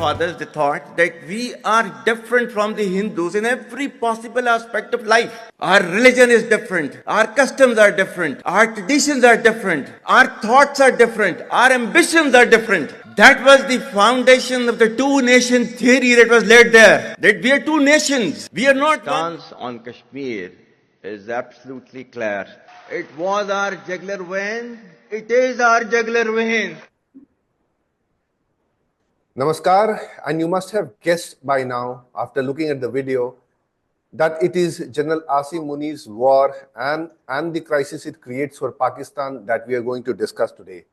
forefathers, they thought that we are different from the Hindus in every possible aspect of life. Our religion is different. Our customs are different. Our traditions are different. Our thoughts are different. Our ambitions are different. That was the foundation of the two-nation theory that was laid there. That we are two nations. We are not. Stance on Kashmir is absolutely clear. It was our jugular vein. It is our jugular vein. Namaskar, and you must have guessed by now, after looking at the video, that it is General Munir's war and the crisis it creates for Pakistan that we are going to discuss today.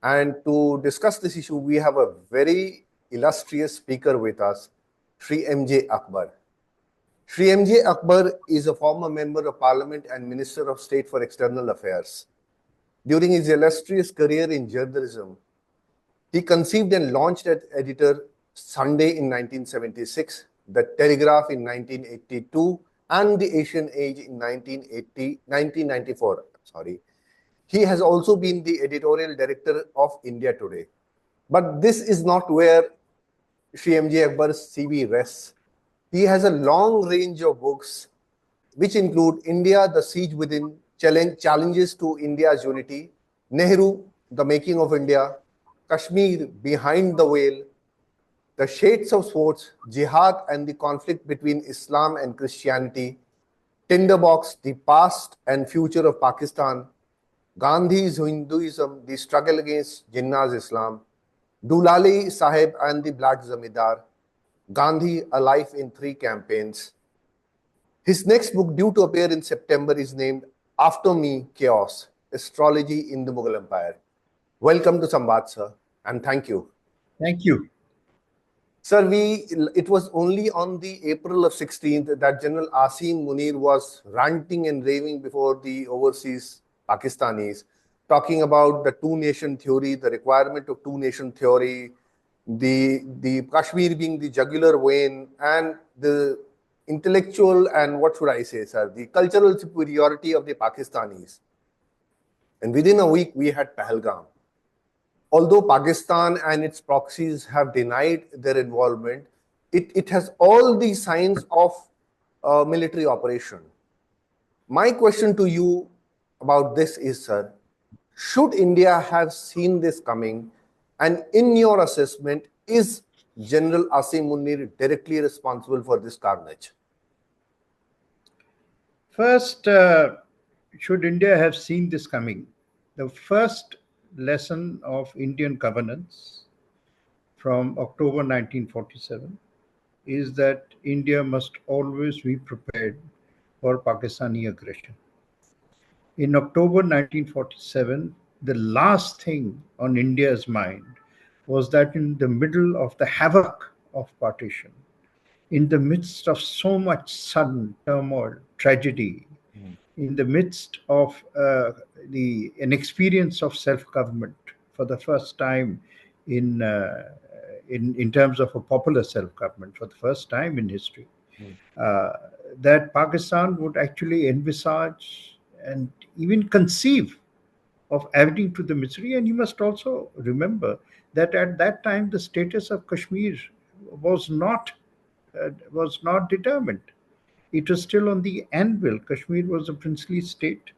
And to discuss this issue, we have a very illustrious speaker with us, Shri M.J. Akbar. Shri M.J. Akbar is a former member of Parliament and Minister of State for External Affairs. During his illustrious career in journalism, he conceived and launched as editor Sunday in 1976, the Telegraph in 1982, and the Asian Age in 1994. He has also been the editorial director of India Today. But this is not where Shri M.J. Akbar's CV rests. He has a long range of books, which include India, The Siege Within, Challenges to India's Unity, Nehru, The Making of India, Kashmir, Behind the Veil, The Shades of Swords, Jihad and the Conflict Between Islam and Christianity, Tinderbox, The Past and Future of Pakistan, Gandhi's Hinduism, The Struggle Against Jinnah's Islam, Dulali Sahib and the Black Zamindar, Gandhi, A Life in Three Campaigns. His next book, due to appear in September, is named After Me, Chaos, Astrology in the Mughal Empire. Welcome to Samvad, sir, and thank you. Thank you. Sir, it was only on the April of 16th that General Munir was ranting and raving before the overseas Pakistanis, talking about the two-nation theory, the requirement of two-nation theory, the Kashmir being the jugular vein, and the intellectual and what should I say, sir, the cultural superiority of the Pakistanis. And within a week, we had Pahalgam. Although Pakistan and its proxies have denied their involvement, it has all the signs of a military operation. My question to you about this is, sir, should India have seen this coming? And in your assessment, is General Munir directly responsible for this carnage? First, should India have seen this coming? The first lesson of Indian governance from October 1947 is that India must always be prepared for Pakistani aggression. In October 1947, the last thing on India's mind was that in the middle of the havoc of partition, in the midst of so much sudden turmoil, tragedy, in the midst of an experience of self-government for the first time in terms of a popular self-government for the first time in history, that Pakistan would actually envisage and even conceive of adding to the misery. And you must also remember that at that time the status of Kashmir was not determined. It was still on the anvil. Kashmir was a princely state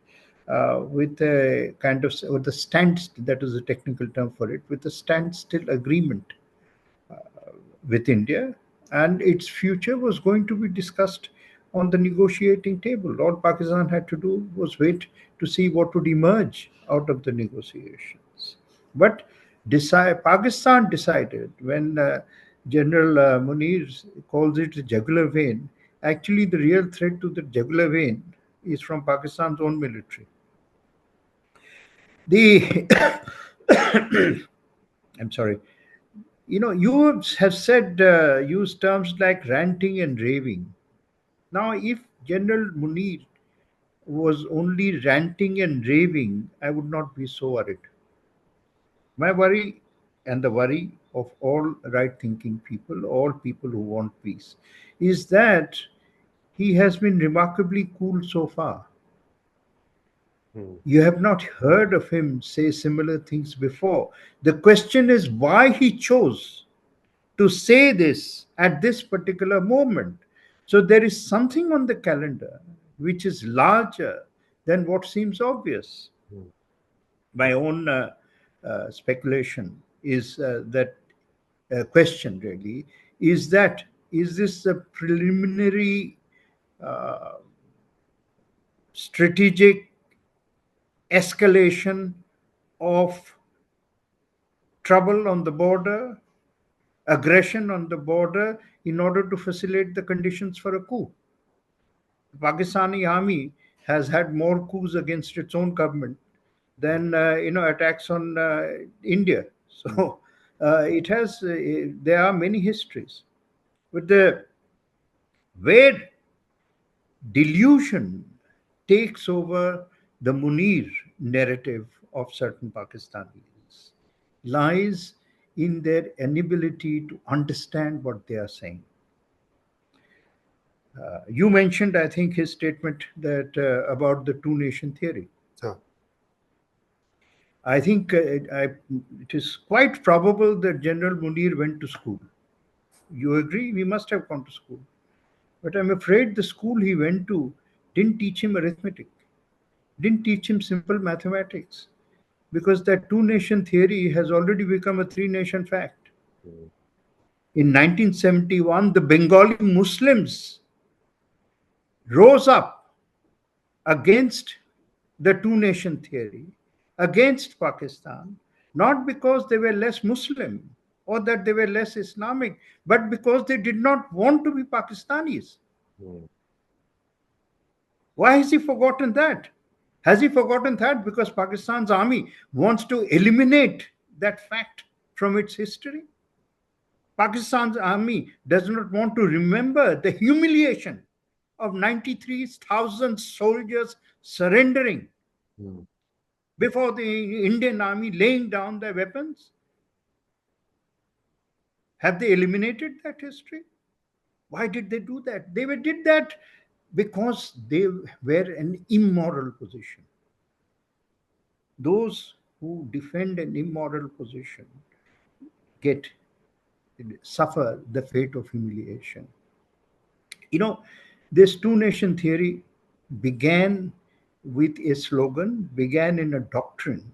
with a kind of, or the standstill, that is a technical term for it, with a standstill agreement with India, and its future was going to be discussed on the negotiating table. All Pakistan had to do was wait to see what would emerge out of the negotiations. But Pakistan decided, when General Munir calls it the jugular vein, actually the real threat to the jugular vein is from Pakistan's own military. I'm sorry. You have said, used terms like ranting and raving. Now, if General Munir was only ranting and raving, I would not be so worried. My worry, and the worry of all right-thinking people, all people who want peace, is that he has been remarkably cool so far. You have not heard of him say similar things before. The question is why he chose to say this at this particular moment. So there is something on the calendar which is larger than what seems obvious. My own speculation is that question really is this a preliminary uh, strategic escalation of trouble on the border, aggression on the border, in order to facilitate the conditions for a coup? The Pakistani army has had more coups against its own government than attacks on India. So it has. There are many histories, but the where delusion takes over the Munir narrative of certain Pakistanis lies in their inability to understand what they are saying. You mentioned, I think, his statement that about the two-nation theory. Sure. I think it is quite probable that General Munir went to school. You agree? He must have gone to school. But I'm afraid the school he went to didn't teach him arithmetic, didn't teach him simple mathematics, because that two-nation theory has already become a three-nation fact. In 1971, the Bengali Muslims rose up against the two-nation theory, against Pakistan, not because they were less Muslim or that they were less Islamic, but because they did not want to be Pakistanis. Why has he forgotten that? Has he forgotten that because Pakistan's army wants to eliminate that fact from its history? Pakistan's army does not want to remember the humiliation of 93,000 soldiers surrendering before the Indian army laying down their weapons. Have they eliminated that history? Why did they do that? They did that because they were an immoral position. Those who defend an immoral position suffer the fate of humiliation. This two-nation theory began with a slogan, began in a doctrine,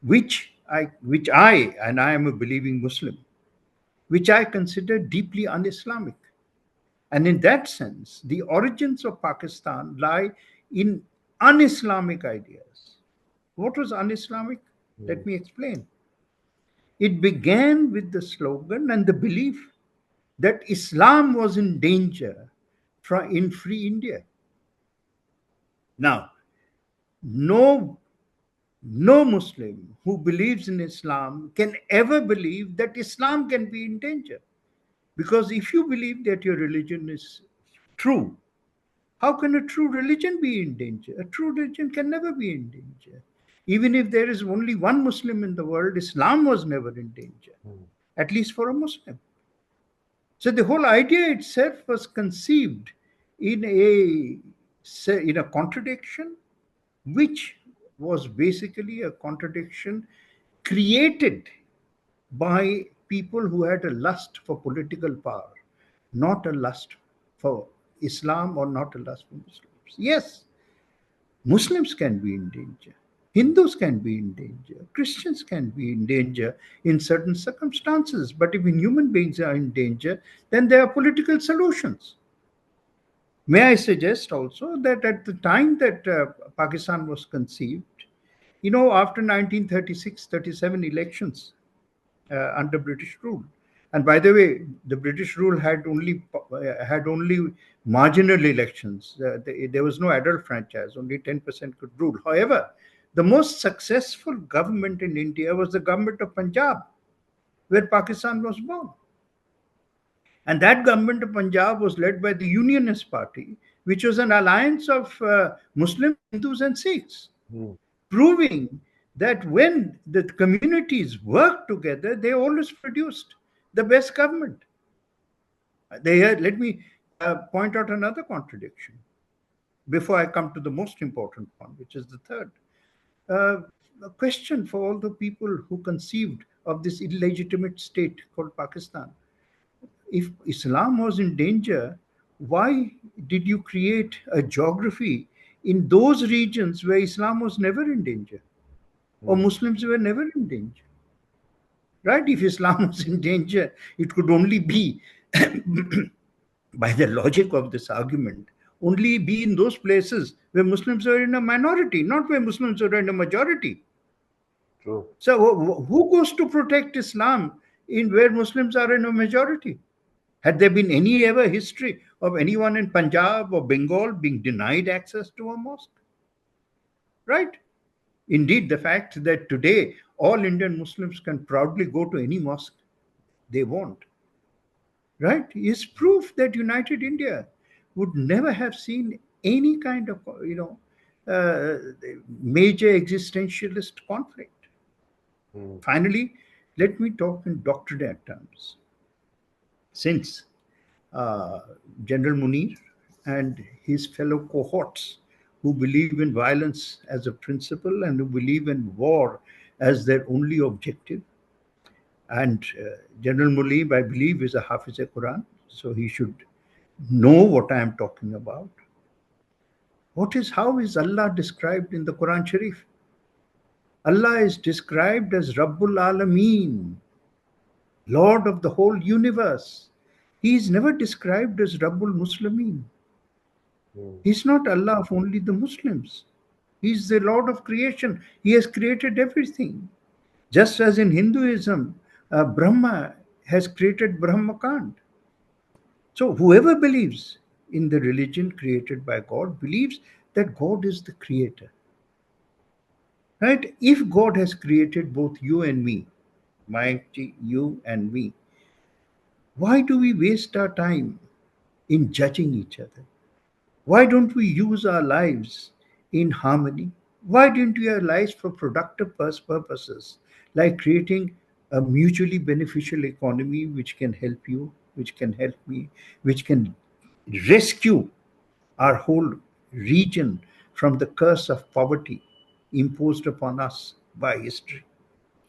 which I, and I am a believing Muslim, which I consider deeply un-Islamic. And in that sense, the origins of Pakistan lie in un-Islamic ideas. What was un-Islamic? Let me explain. It began with the slogan and the belief that Islam was in danger in free India. Now, no Muslim who believes in Islam can ever believe that Islam can be in danger. Because if you believe that your religion is true, how can a true religion be in danger? A true religion can never be in danger. Even if there is only one Muslim in the world, Islam was never in danger, at least for a Muslim. So the whole idea itself was conceived in a contradiction, which was basically a contradiction created by people who had a lust for political power, not a lust for Islam or not a lust for Muslims. Yes, Muslims can be in danger. Hindus can be in danger. Christians can be in danger in certain circumstances. But if human beings are in danger, then there are political solutions. May I suggest also that at the time that Pakistan was conceived, after 1936-37 elections under British rule, and by the way, the British rule had only marginal elections. There was no adult franchise. Only 10% could rule. However, the most successful government in India was the government of Punjab, where Pakistan was born. And that government of Punjab was led by the Unionist Party, which was an alliance of Muslims, Hindus, and Sikhs, proving that when the communities worked together, they always produced the best government. Let me point out another contradiction before I come to the most important one, which is the third. A question for all the people who conceived of this illegitimate state called Pakistan. if Islam was in danger, why did you create a geography in those regions where Islam was never in danger or Muslims were never in danger? Right? If Islam was in danger, it could only be, by the logic of this argument, only be in those places where Muslims are in a minority, not where Muslims are in a majority. True. So who goes to protect Islam in where Muslims are in a majority? Had there been any ever history of anyone in Punjab or Bengal being denied access to a mosque? Right? Indeed, the fact that today all Indian Muslims can proudly go to any mosque they want, right, is proof that United India would never have seen any kind of, uh, major existentialist conflict. Finally, let me talk in doctrinal terms. Since General Munir and his fellow cohorts who believe in violence as a principle and who believe in war as their only objective, and General Munir, I believe, is a Hafiz Quran, so he should know what I am talking about. How is Allah described in the Quran Sharif? Allah is described as Rabbul Alameen, Lord of the whole universe. He is never described as Rabbul Muslimin. He's not Allah of only the Muslims. He's the Lord of creation. He has created everything. Just as in Hinduism, Brahma has created Brahmakand. So whoever believes in the religion created by God believes that God is the creator. Right? If God has created both you and me, you and me, why do we waste our time in judging each other? Why don't we use our lives in harmony? Why don't we utilize for productive purposes, like creating a mutually beneficial economy which can help you, which can help me, which can rescue our whole region from the curse of poverty imposed upon us by history,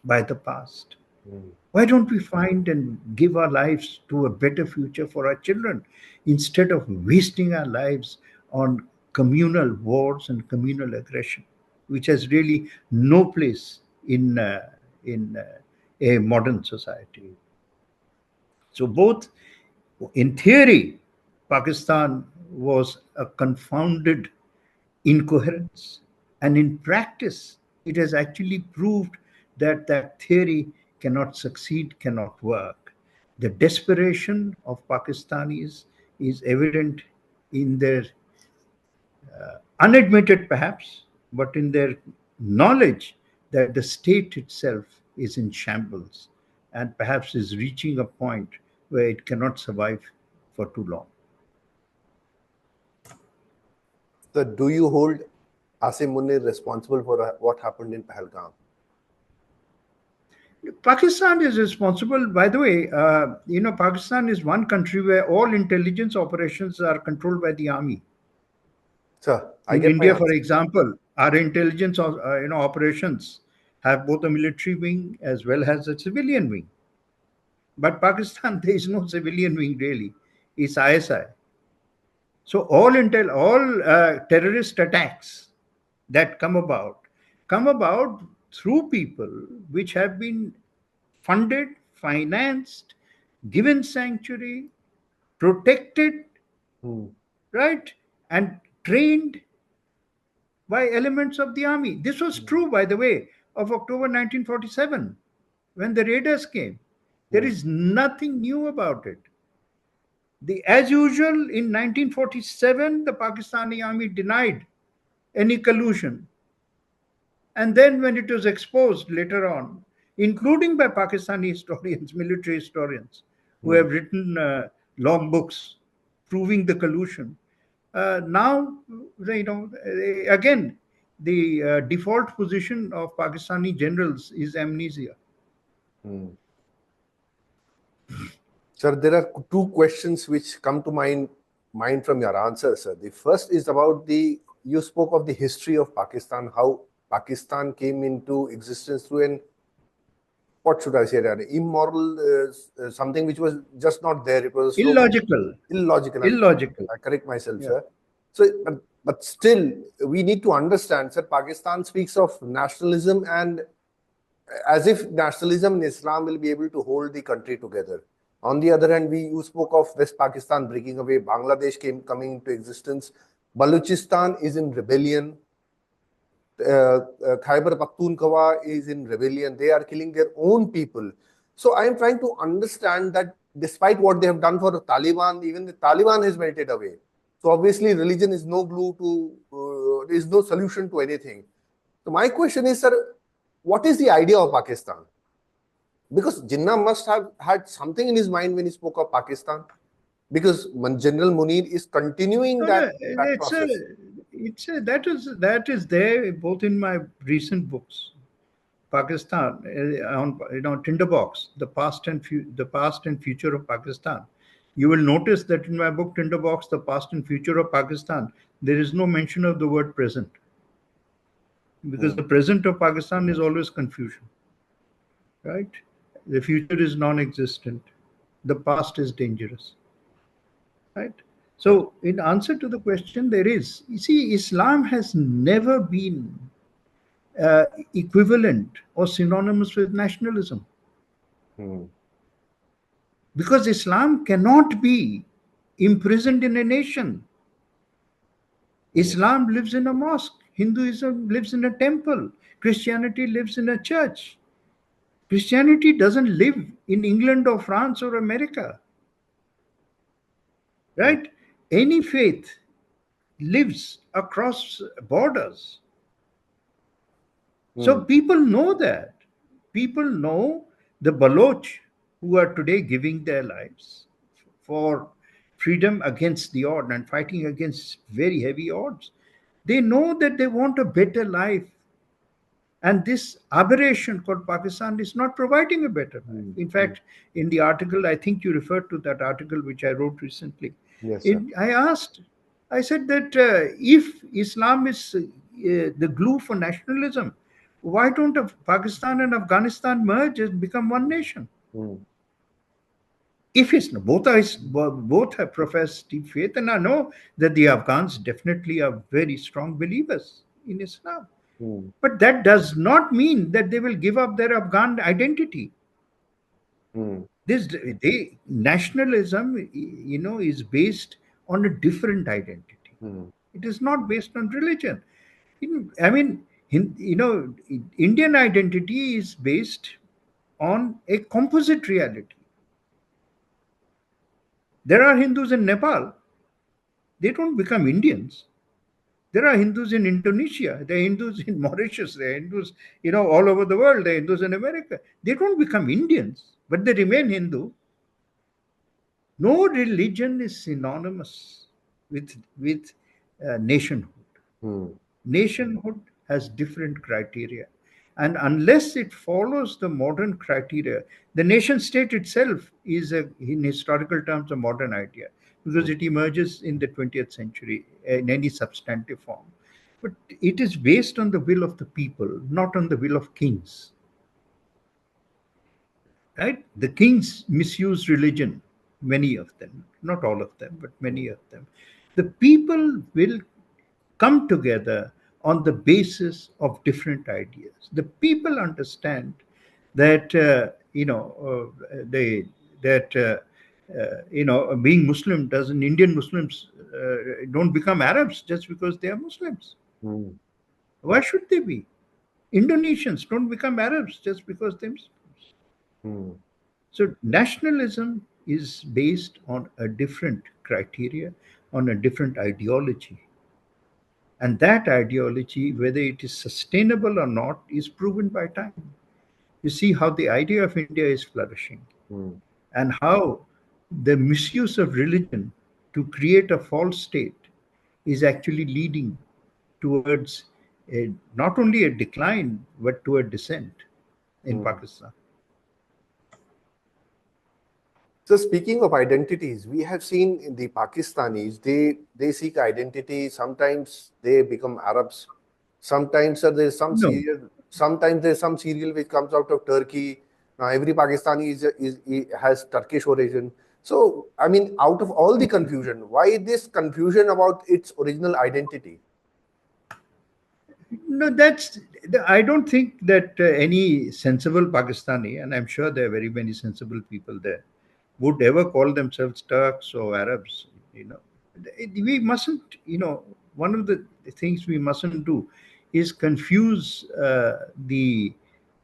by the past? Why don't we find and give our lives to a better future for our children instead of wasting our lives on communal wars and communal aggression, which has really no place in a modern society? So, both in theory, Pakistan was a confounded incoherence, and in practice, it has actually proved that that theory cannot succeed, cannot work. The desperation of Pakistanis is evident in their unadmitted, perhaps, but in their knowledge that the state itself is in shambles and perhaps is reaching a point where it cannot survive for too long. So do you hold Asim Munir responsible for what happened in Pahalgam? Pakistan is responsible, by the way. Pakistan is one country where all intelligence operations are controlled by the army. Sir, In India, for example, our intelligence operations have both a military wing as well as a civilian wing. But Pakistan, there is no civilian wing really. It's ISI. So all terrorist attacks that come about through people which have been funded, financed, given sanctuary, protected, right, and trained by elements of the army. This was true, by the way, of October 1947 when the raiders came. There is nothing new about it. As usual, in 1947, the Pakistani army denied any collusion. And then when it was exposed later on, including by Pakistani historians, military historians, who have written long books proving the collusion, now, again, the default position of Pakistani generals is amnesia. Sir, there are two questions which come to mind from your answer, sir. The first is about you spoke of the history of Pakistan, how Pakistan came into existence through an what should I say, that immoral, something which was just not there. It was a illogical. Illogical. Illogical. I correct myself, Yeah. sir. So, but still, we need to understand, sir, Pakistan speaks of nationalism, and as if nationalism and Islam will be able to hold the country together. On the other hand, you spoke of West Pakistan breaking away, Bangladesh coming into existence, Balochistan is in rebellion, Khyber Pakhtunkhwa is in rebellion. They are killing their own people. So I am trying to understand that despite what they have done for the Taliban, even the Taliban has melted away. So obviously religion is no glue to, there is no solution to anything. So my question is, sir, what is the idea of Pakistan? Because Jinnah must have had something in his mind when he spoke of Pakistan. Because General Munir is continuing that process. That is there both in my recent books, Pakistan, on Tinderbox, the past and future of Pakistan. You will notice that in my book Tinderbox, the past and future of Pakistan, there is no mention of the word present, because the present of Pakistan is always confusion, right? The future is non-existent. The past is dangerous, right? So, in answer to the question, there is. You see, Islam has never been equivalent or synonymous with nationalism. Because Islam cannot be imprisoned in a nation. Islam lives in a mosque. Hinduism lives in a temple. Christianity lives in a church. Christianity doesn't live in England or France or America. Right? Any faith lives across borders. So people know that. People know the Baloch who are today giving their lives for freedom against the odds and fighting against very heavy odds. They know that they want a better life. And this aberration called Pakistan is not providing a better life. In fact, in the article, I think you referred to that article which I wrote recently. Yes, I said that if Islam is the glue for nationalism, why don't Pakistan and Afghanistan merge and become one nation? If it's both have professed deep faith, and I know that the Afghans definitely are very strong believers in Islam, but that does not mean that they will give up their Afghan identity. Nationalism, is based on a different identity. It is not based on religion. Indian identity is based on a composite reality. There are Hindus in Nepal. They don't become Indians. There are Hindus in Indonesia. There are Hindus in Mauritius. There are Hindus, all over the world. There are Hindus in America. They don't become Indians, but they remain Hindu. No religion is synonymous with nationhood. Nationhood has different criteria. And unless it follows the modern criteria, the nation state itself is, in historical terms, a modern idea, because it emerges in the 20th century in any substantive form. But it is based on the will of the people, not on the will of kings. Right? The kings misuse religion, many of them, not all of them, but many of them. The people will come together on the basis of different ideas. The people understand that being Muslim doesn't. Indian Muslims don't become Arabs just because they are Muslims. Why should they be? Indonesians don't become Arabs just because they're Muslims. So nationalism is based on a different criteria, on a different ideology. And that ideology, whether it is sustainable or not, is proven by time. You see how the idea of India is flourishing, and how the misuse of religion to create a false state is actually leading towards not only a decline, but to a descent in Pakistan. So speaking of identities, we have seen in the Pakistanis, they seek identity. Sometimes they become Arabs. Sometimes there's some serial which comes out of Turkey. Now every Pakistani has Turkish origin. So, I mean, out of all the confusion, why this confusion about its original identity? No, I don't think that any sensible Pakistani, and I'm sure there are very many sensible people there, would ever call themselves Turks or Arabs. We mustn't, one of the things we mustn't do is confuse the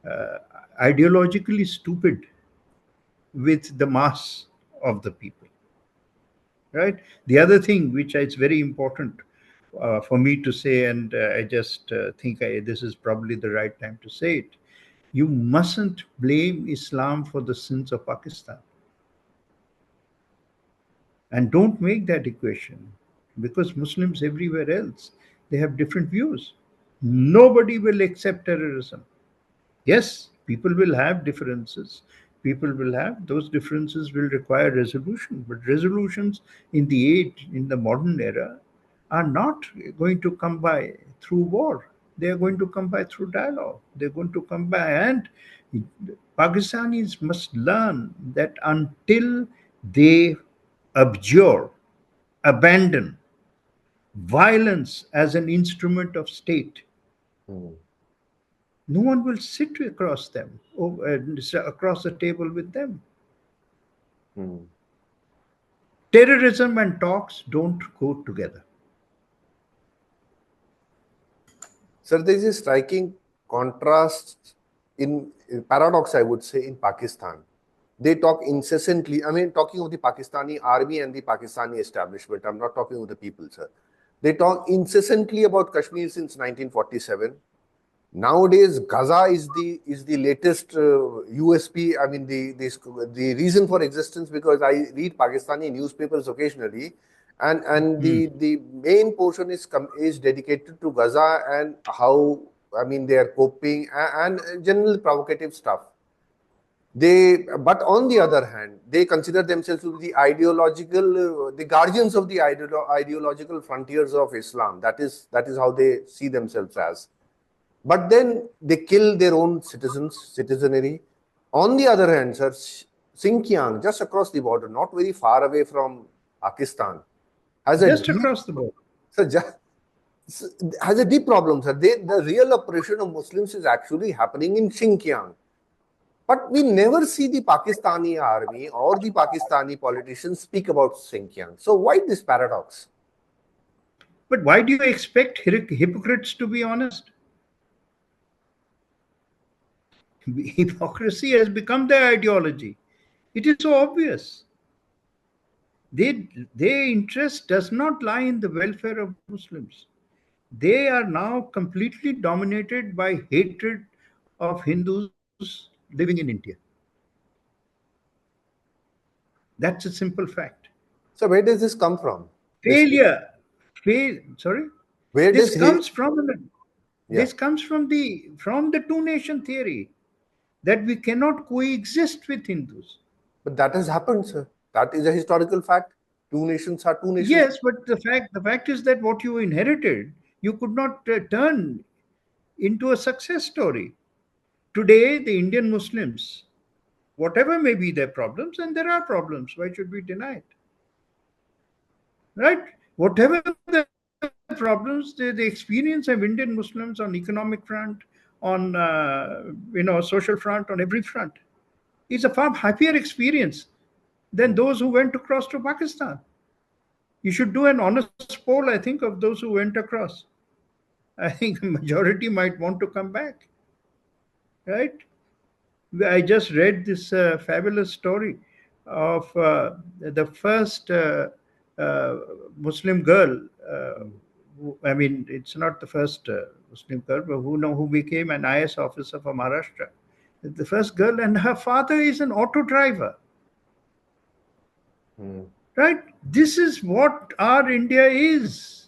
uh, ideologically stupid with the mass of the people. Right. The other thing which is very important for me to say, and I just think this is probably the right time to say it, you mustn't blame Islam for the sins of Pakistan, and don't make that equation, because Muslims everywhere else, they have different views. Nobody will accept terrorism. Yes, people will have differences. People will have those differences will require resolution, but resolutions in the modern era are not going to come by through war. They are going to come by through dialogue. They're going to come by, and Pakistanis must learn that until they abjure, abandon violence as an instrument of state, Hmm. no one will sit across them, across the table with them. Hmm. Terrorism and talks don't go together. Sir, there is a striking contrast in paradox, I would say, in Pakistan. They talk incessantly. I mean, talking of the Pakistani army and the Pakistani establishment, I'm not talking of the people, sir. They talk incessantly about Kashmir since 1947. Nowadays, Gaza is the latest USP. I mean, the reason for existence, because I read Pakistani newspapers occasionally, and the main portion is dedicated to Gaza and how, I mean, they are coping, and general provocative stuff. But on the other hand, they consider themselves to be the ideological, the guardians of the ideological frontiers of Islam. That is how they see themselves as. But then they kill their own citizenry. On the other hand, sir, Xinjiang, just across the border, not very far away from Pakistan, has a Just deep, across the board. sir, has a deep problem, sir. The real oppression of Muslims is actually happening in Xinjiang. But we never see the Pakistani army or the Pakistani politicians speak about Xinjiang. So why this paradox? But why do you expect hypocrites to be honest? Hypocrisy has become their ideology. It is so obvious. Their interest does not lie in the welfare of Muslims. They are now completely dominated by hatred of Hindus living in India. That's a simple fact. So where does this come from? Failure, sorry. Where This does comes from yeah? the two nation theory that we cannot coexist with Hindus. But that has happened, sir. That is a historical fact. Two nations are two nations. Yes, but the fact is that what you inherited, you could not turn into a success story. Today, the Indian Muslims, whatever may be their problems, and there are problems, why should we deny it? Right? Whatever the problems, the experience of Indian Muslims on economic front, on social front, on every front, is a far happier experience than those who went across to Pakistan. You should do an honest poll, I think, of those who went across. I think the majority might want to come back, right? I just read this fabulous story of the first uh, Muslim girl. I mean, it's not the first Muslim girl, but who became an IS officer for Maharashtra. The first girl, and her father is an auto driver. Hmm. Right? This is what our India is.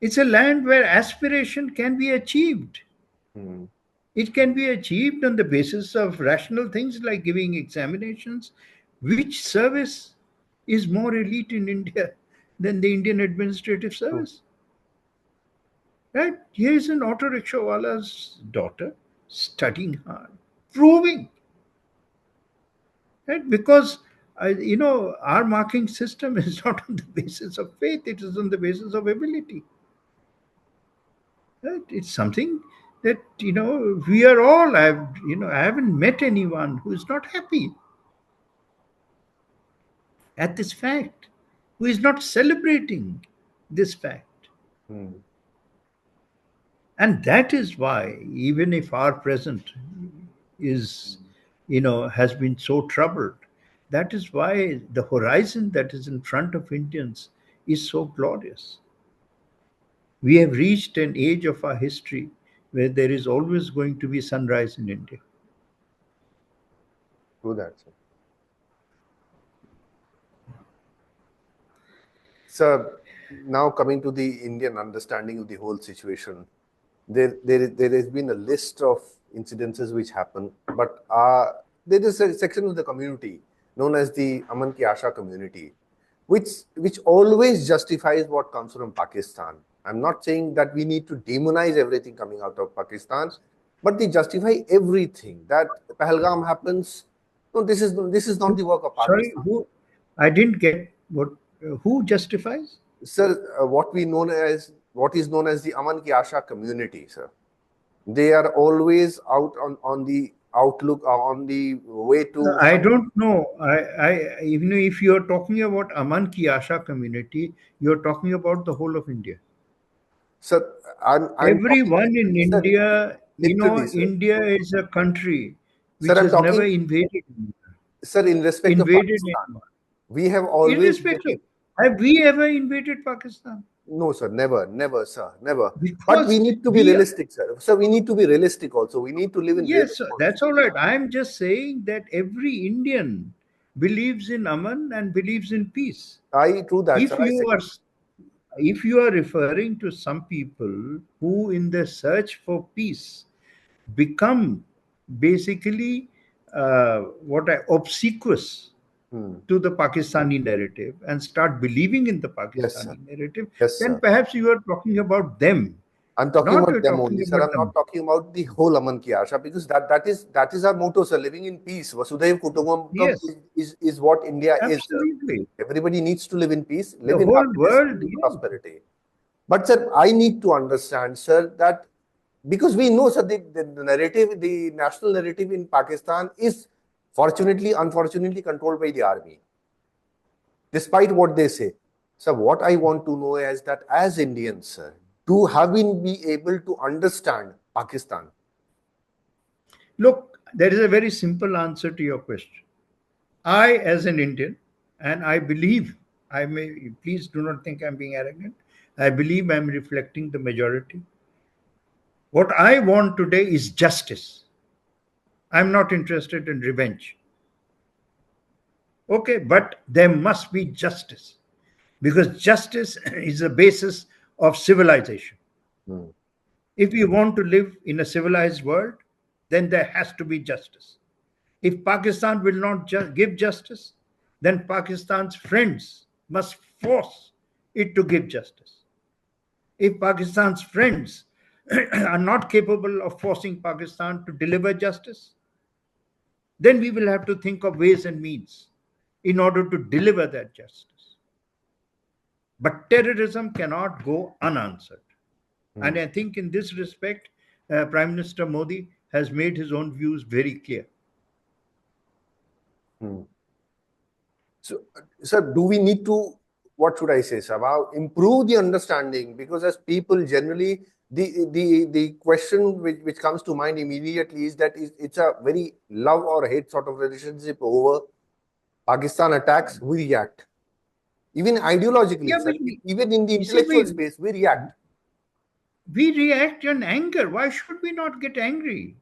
It's a land where aspiration can be achieved. Hmm. It can be achieved on the basis of rational things like giving examinations. Which service is more elite in India than the Indian administrative True. service? Right? Here is an auto rickshawala's daughter studying hard. proving, right? Because our marking system is not on the basis of faith; it is on the basis of ability. Right? It's something that we are all. I haven't met anyone who is not happy at this fact, who is not celebrating this fact. Hmm. And that is why, even if our present is, has been so troubled, that is why the horizon that is in front of Indians is so glorious. We have reached an age of our history where there is always going to be sunrise in India. True that, sir. Sir, now coming to the Indian understanding of the whole situation, there has been a list of incidences which happen, but there is a section of the community known as the Aman Ki Asha community, which always justifies what comes from Pakistan. I'm not saying that we need to demonize everything coming out of Pakistan, but they justify everything. That Pahalgam happens. No, this is not the work of Sorry, Pakistan. who? I didn't get what. Who justifies? Sir, what is known as the Aman Ki Asha community, sir. They are always out on the outlook, on the way to I some. don't know. Even if you're talking about Aman Ki Asha community, you're talking about the whole of India. Sir, I'm talking, Everyone in sir, India, literally, sir. India is a country Sir, which I'm has never talking, sir, in respect of invaded Pakistan. anyone. We have always Irrespective, been. have we ever invaded Pakistan? No, sir, never, sir, never. But we Because need to be we, realistic, sir. Sir, we need to be realistic also. We need to live in yes, realism also. that's all right. I'm just saying that every Indian believes in Aman and believes in peace. I true that, sir. If you are if you are referring to some people who in their search for peace become basically obsequious Hmm. to the Pakistani narrative and start believing in the Yes, sir. Pakistani narrative, Yes, then sir. perhaps you are talking about them, I'm talking not about you're them talking only, sir. about I'm not them. talking about the whole Aman Ki Asha, because that is our motto, sir. Living in peace. Vasudhaiv Kutumbakam Yes, is what India is, sir. absolutely. Everybody needs to live in peace, The live in whole happiness, world, live in yes. prosperity. But sir, I need to understand, sir, that because we know, sir, the narrative, the national narrative in Pakistan is unfortunately controlled by the army, despite what they say. So what I want to know is that as Indians, sir, have we be able to understand Pakistan? Look, there is a very simple answer to your question. I, as an Indian, and I believe, I may, please do not think I'm being arrogant, I believe I'm reflecting the majority. What I want today is justice. I'm not interested in revenge. Okay, but there must be justice because justice is the basis of civilization. Hmm. If you want to live in a civilized world, then there has to be justice. If Pakistan will not give justice, then Pakistan's friends must force it to give justice. If Pakistan's friends are not capable of forcing Pakistan to deliver justice, then we will have to think of ways and means in order to deliver that justice. But terrorism cannot go unanswered. And I think in this respect, Prime Minister Modi has made his own views very clear. Hmm. So, sir, do we need to, what should I say, sir, improve the understanding? Because as people generally, the question which comes to mind immediately is that it's a very love or hate sort of relationship over Pakistan attacks, we react. Even ideologically, Yeah, sir, even in the you see, intellectual space, we react. we react in anger. Why should we not get angry?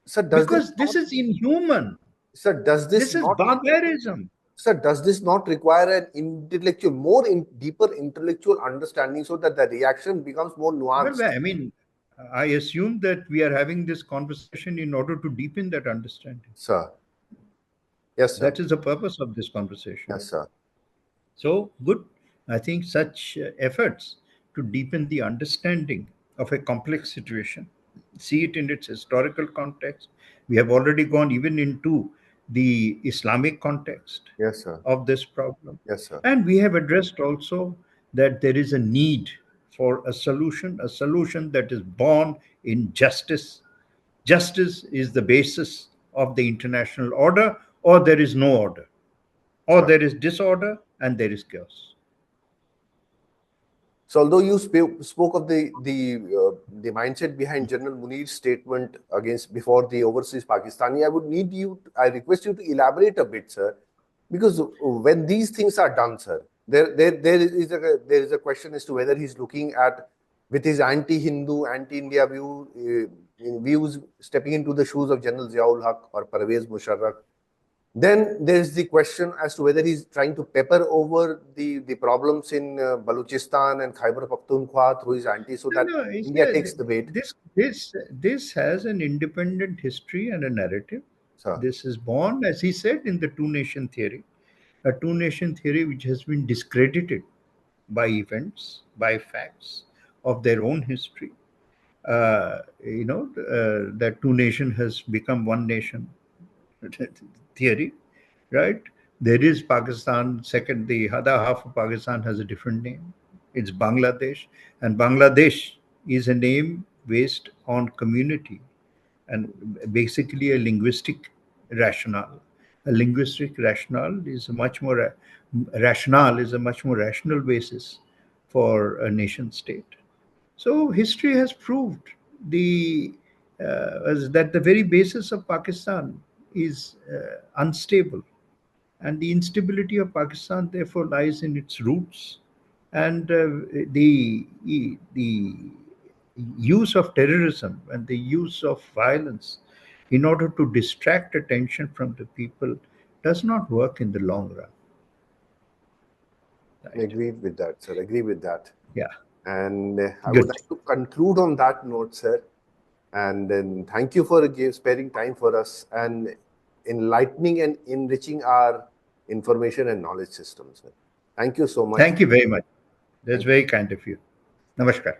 Sir, does this Because not, this is inhuman. sir, does this This is not, barbarism. sir, does this not require an intellectual, deeper intellectual understanding so that the reaction becomes more Well, nuanced? I mean, I assume that we are having this conversation in order to deepen that understanding. Sir. Yes, sir. That is the purpose of this conversation. Yes, sir. So, good. I think such efforts to deepen the understanding of a complex situation, see it in its historical context, We have already gone even into the Islamic context Yes, sir. of this problem. Yes, sir. And we have addressed also that there is a need for a solution that is born in justice. Justice is the basis of the international order, or there is no order, or Sure. there is disorder and there is chaos. So, although you spoke of the mindset behind General Munir's statement against before the overseas Pakistani, I request you to elaborate a bit, sir, because when these things are done, sir, there is a question as to whether he's looking at with his anti-Hindu, anti-India views, stepping into the shoes of General Ziaul Haq or Parvez Musharraf. Then there's the question as to whether he's trying to pepper over the problems in Balochistan and Khyber Pakhtunkhwa through his anti, so that No, India takes the bait. this has an independent history and a narrative. Sir. This is born, as he said, in the two-nation theory, a two-nation theory which has been discredited by events, by facts of their own history. That two nation has become one nation theory, right? There is Pakistan. Second, the other half of Pakistan has a different name. It's Bangladesh, and Bangladesh is a name based on community and basically a linguistic rationale. A linguistic rationale is a much more rationale is a much more rational basis for a nation state. So history has proved that the very basis of Pakistan is unstable, and the instability of Pakistan therefore lies in its roots, and the use of terrorism and the use of violence in order to distract attention from the people does not work in the long run. Right. Agreed with that, sir. Agree with that. Yeah. And I Good. would like to conclude on that note, sir. And then thank you for sparing time for us and enlightening and enriching our information and knowledge systems, sir. Thank you so much. Thank you very much. That's very kind of you. Namaskar.